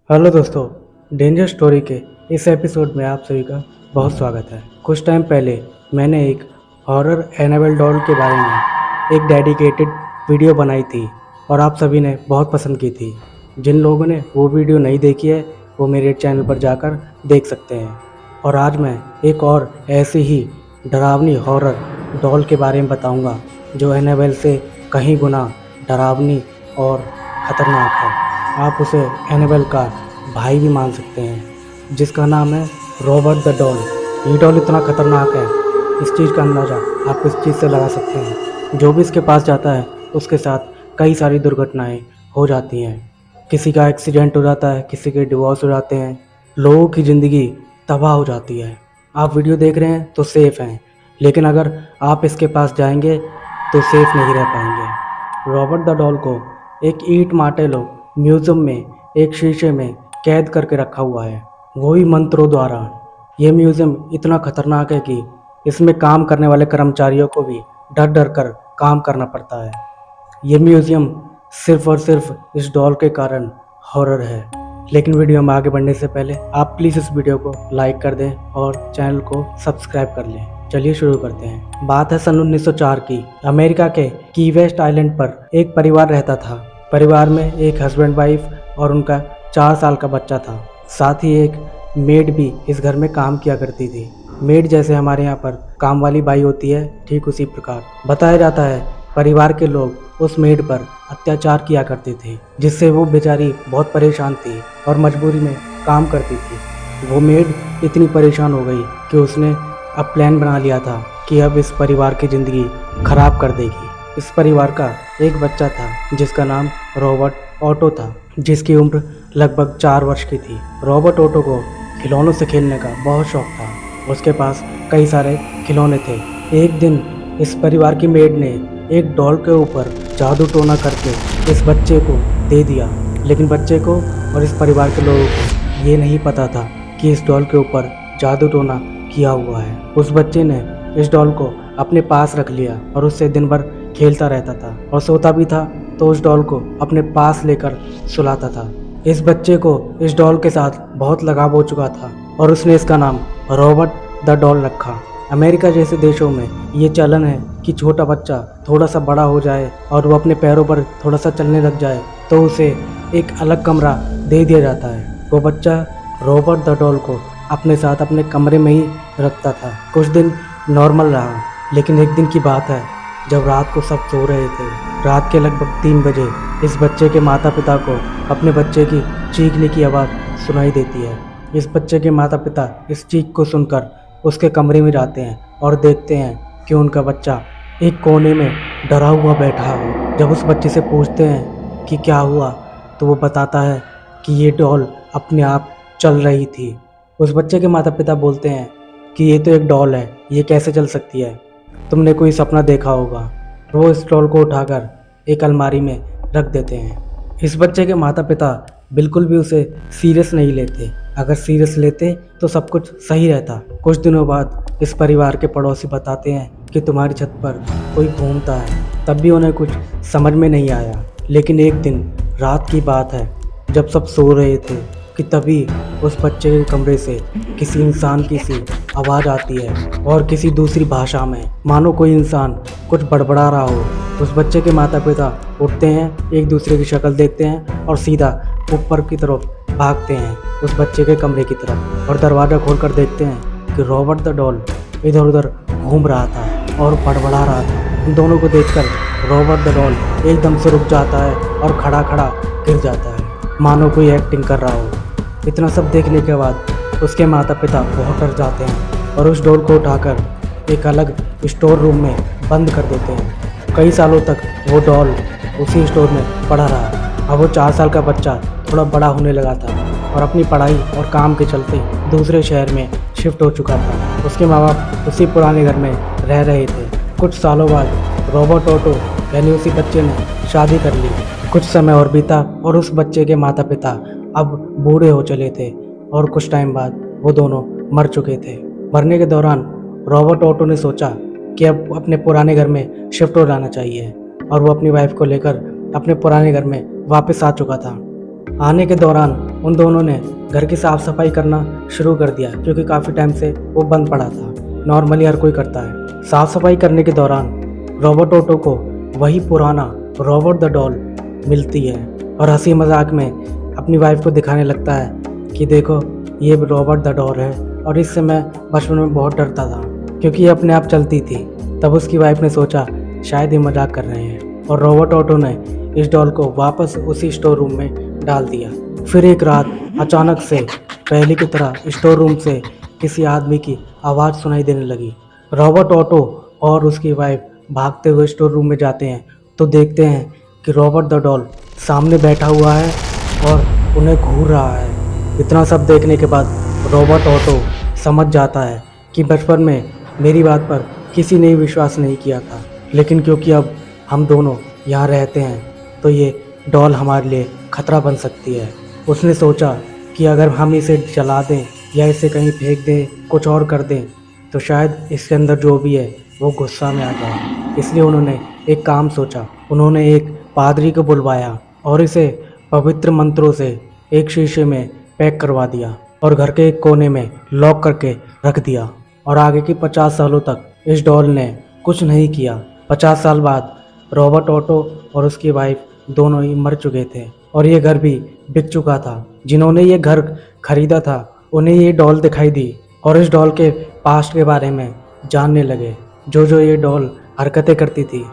Hello दोस्तों, danger story के इस एपिसोड में आप सभी का बहुत स्वागत है। कुछ टाइम पहले मैंने एक हॉरर एनाबेल डॉल के बारे में एक डेडिकेटेड वीडियो बनाई थी और आप सभी ने बहुत पसंद की थी। जिन लोगों ने वो वीडियो नहीं देखी है वो मेरे चैनल पर जाकर देख सकते हैं। और आज मैं एक और ऐसी ही डरावनी हॉरर डॉल के बारे में बताऊंगा जो एनाबेल से कहीं गुना डरावनी और ख़तरनाक है। आप उसे एनाबेल का भाई भी मान सकते हैं, जिसका नाम है रॉबर्ट द डॉल। ये डॉल इतना ख़तरनाक है, इस चीज़ का अंदाज़ा आप इस चीज़ से लगा सकते हैं। जो भी इसके पास जाता है उसके साथ कई सारी दुर्घटनाएं हो जाती हैं। किसी का एक्सीडेंट हो जाता है, किसी के डिवोर्स हो जाते हैं, लोगों की ज़िंदगी तबाह हो जाती है। आप वीडियो देख रहे हैं तो सेफ़ हैं, लेकिन अगर आप इसके पास जाएंगे तो सेफ़ नहीं रह पाएंगे। रॉबर्ट द डॉल को एक ईंट मार्टेलो म्यूज़ियम में एक शीशे में कैद करके रखा हुआ है, वो भी मंत्रों द्वारा। ये म्यूज़ियम इतना खतरनाक है कि इसमें काम करने वाले कर्मचारियों को भी डर डर कर काम करना पड़ता है। ये म्यूज़ियम सिर्फ और सिर्फ इस डॉल के कारण हॉरर है। लेकिन वीडियो में आगे बढ़ने से पहले आप प्लीज़ इस वीडियो को लाइक कर दें और चैनल को सब्सक्राइब कर लें। चलिए शुरू करते हैं। बात है सन 1904 की। अमेरिका के की वेस्ट आइलैंड पर एक परिवार रहता था। परिवार में एक हस्बैंड वाइफ और उनका 4 साल का बच्चा था। साथ ही एक मेड भी इस घर में काम किया करती थी। मेड जैसे हमारे यहाँ पर काम वाली बाई होती है, ठीक उसी प्रकार बताया जाता है परिवार के लोग उस मेड पर अत्याचार किया करते थे, जिससे वो बेचारी बहुत परेशान थी और मजबूरी में काम करती थी। वो मेड इतनी परेशान हो गई कि उसने अब प्लान बना लिया था कि अब इस परिवार की ज़िंदगी खराब कर देगी। इस परिवार का एक बच्चा था जिसका नाम रॉबर्ट ऑटो था, जिसकी उम्र लगभग 4 वर्ष की थी। रॉबर्ट ऑटो को खिलौनों से खेलने का बहुत शौक था। उसके पास कई सारे खिलौने थे। एक दिन इस परिवार की मेड ने एक डॉल के ऊपर जादू टोना करके इस बच्चे को दे दिया, लेकिन बच्चे को और इस परिवार के लोगों को ये नहीं पता था कि इस डॉल के ऊपर जादू टोना किया हुआ है। उस बच्चे ने इस डॉल को अपने पास रख लिया और उससे दिन भर खेलता रहता था और सोता भी था तो उस डॉल को अपने पास लेकर सुलाता था। इस बच्चे को इस डॉल के साथ बहुत लगाव हो चुका था और उसने इसका नाम रॉबर्ट द डॉल रखा। अमेरिका जैसे देशों में ये चलन है कि छोटा बच्चा थोड़ा सा बड़ा हो जाए और वो अपने पैरों पर थोड़ा सा चलने लग जाए तो उसे एक अलग कमरा दे दिया जाता है। वो बच्चा रॉबर्ट द डॉल को अपने साथ अपने कमरे में ही रखता था। कुछ दिन नॉर्मल रहा, लेकिन एक दिन की बात है जब रात को सब सो रहे थे। रात के लगभग 3 बजे इस बच्चे के माता पिता को अपने बच्चे की चीखने की आवाज़ सुनाई देती है। इस बच्चे के माता पिता इस चीख को सुनकर उसके कमरे में जाते हैं और देखते हैं कि उनका बच्चा एक कोने में डरा हुआ बैठा है। जब उस बच्चे से पूछते हैं कि क्या हुआ तो वो बताता है कि ये डॉल अपने आप चल रही थी। उस बच्चे के माता पिता बोलते हैं कि ये तो एक डॉल है, ये कैसे चल सकती है, तुमने कोई सपना देखा होगा। वो इस डॉल को उठाकर एक अलमारी में रख देते हैं। इस बच्चे के माता पिता बिल्कुल भी उसे सीरियस नहीं लेते। अगर सीरियस लेते तो सब कुछ सही रहता। कुछ दिनों बाद इस परिवार के पड़ोसी बताते हैं कि तुम्हारी छत पर कोई घूमता है। तब भी उन्हें कुछ समझ में नहीं आया। लेकिन एक दिन रात की बात है जब सब सो रहे थे कि तभी उस बच्चे के कमरे से किसी इंसान की सी आवाज़ आती है और किसी दूसरी भाषा में, मानो कोई इंसान कुछ बड़बड़ा रहा हो। उस बच्चे के माता पिता उठते हैं, एक दूसरे की शक्ल देखते हैं और सीधा ऊपर की तरफ भागते हैं उस बच्चे के कमरे की तरफ और दरवाज़ा खोलकर देखते हैं कि रॉबर्ट द डॉल इधर उधर घूम रहा था और बड़बड़ा रहा था। उन दोनों को देखकर रॉबर्ट द डॉल एकदम से रुक जाता है और खड़ा खड़ा गिर जाता है, मानो कोई एक्टिंग कर रहा हो। इतना सब देखने के बाद उसके माता पिता बहुत डर जाते हैं और उस डॉल को उठाकर एक अलग स्टोर रूम में बंद कर देते हैं। कई सालों तक वो डॉल उसी स्टोर में पड़ा रहा। अब वो 4 साल का बच्चा थोड़ा बड़ा होने लगा था और अपनी पढ़ाई और काम के चलते दूसरे शहर में शिफ्ट हो चुका था। उसके माँ बाप उसी पुराने घर में रह रहे थे। कुछ सालों बाद रॉबर्ट ऑटो यानी उसी बच्चे ने शादी कर ली। कुछ समय और बीता और उस बच्चे के माता पिता अब बूढ़े हो चले थे और कुछ टाइम बाद वो दोनों मर चुके थे। मरने के दौरान रॉबर्ट ऑटो ने सोचा कि अब अपने पुराने घर में शिफ्ट हो जाना चाहिए और वो अपनी वाइफ को लेकर अपने पुराने घर में वापस आ चुका था। आने के दौरान उन दोनों ने घर की साफ़ सफाई करना शुरू कर दिया क्योंकि काफ़ी टाइम से वो बंद पड़ा था। नॉर्मली हर कोई करता है। साफ़ सफाई करने के दौरान रॉबर्ट ऑटो को वही पुराना रॉबर्ट द डॉल मिलती है और हंसी मजाक में अपनी वाइफ को दिखाने लगता है कि देखो ये रॉबर्ट द डॉल है और इससे मैं बचपन में बहुत डरता था क्योंकि ये अपने आप चलती थी। तब उसकी वाइफ ने सोचा शायद ये मजाक कर रहे हैं और रॉबर्ट ऑटो ने इस डॉल को वापस उसी स्टोर रूम में डाल दिया। फिर एक रात अचानक से पहले की तरह स्टोर रूम से किसी आदमी की आवाज़ सुनाई देने लगी। रॉबर्ट ऑटो और उसकी वाइफ भागते हुए स्टोर रूम में जाते हैं तो देखते हैं कि रॉबर्ट द डॉल सामने बैठा हुआ है और उन्हें घूर रहा है। इतना सब देखने के बाद रॉबर्ट ऑटो समझ जाता है कि बचपन में मेरी बात पर किसी ने विश्वास नहीं किया था, लेकिन क्योंकि अब हम दोनों यहाँ रहते हैं तो ये डॉल हमारे लिए खतरा बन सकती है। उसने सोचा कि अगर हम इसे जला दें या इसे कहीं फेंक दें, कुछ और कर दें, तो शायद इसके अंदर जो भी है वो गुस्सा में आ जाए। इसलिए उन्होंने एक काम सोचा। उन्होंने एक पादरी को बुलवाया और इसे पवित्र मंत्रों से एक शीशे में पैक करवा दिया और घर के एक कोने में लॉक करके रख दिया। और आगे की 50 सालों तक इस डॉल ने कुछ नहीं किया। 50 साल बाद रॉबर्ट ऑटो और उसकी वाइफ दोनों ही मर चुके थे और ये घर भी बिक चुका था। जिन्होंने ये घर खरीदा था उन्हें ये डॉल दिखाई दी और इस डॉल के पास्ट के बारे में जानने लगे, जो ये डॉल हरकतें करती थी।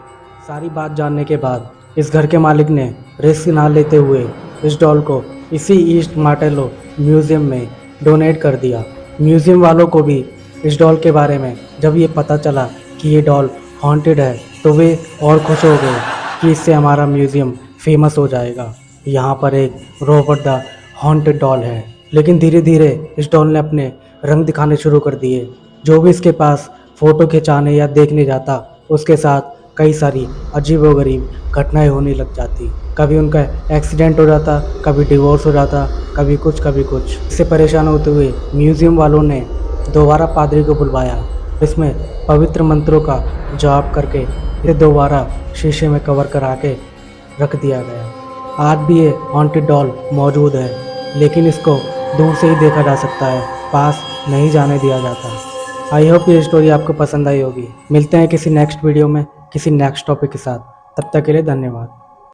सारी बात जानने के बाद इस घर के मालिक ने रिस्क ना लेते हुए इस डॉल को इसी ईस्ट मार्टेलो म्यूज़ियम में डोनेट कर दिया। म्यूज़ियम वालों को भी इस डॉल के बारे में जब ये पता चला कि ये डॉल हॉन्टेड है तो वे और खुश हो गए कि इससे हमारा म्यूज़ियम फेमस हो जाएगा। यहाँ पर एक रॉबर्ट द हॉन्टेड डॉल है। लेकिन धीरे धीरे इस डॉल ने अपने रंग दिखाने शुरू कर दिए। जो भी इसके पास फ़ोटो खिंचाने या देखने जाता उसके साथ कई सारी अजीबोगरीब घटनाएं होने लग जाती। कभी उनका एक्सीडेंट हो जाता, कभी डिवोर्स हो जाता, कभी कुछ। इससे परेशान होते हुए म्यूज़ियम वालों ने दोबारा पादरी को बुलवाया। इसमें पवित्र मंत्रों का जाप करके इसे दोबारा शीशे में कवर करा के रख दिया गया। आज भी ये हॉन्टेड डॉल मौजूद है, लेकिन इसको दूर से ही देखा जा सकता है, पास नहीं जाने दिया जाता। आई होप ये स्टोरी आपको पसंद आई होगी। मिलते हैं किसी नेक्स्ट वीडियो में किसी नेक्स्ट टॉपिक के साथ। तब तक के लिए धन्यवाद।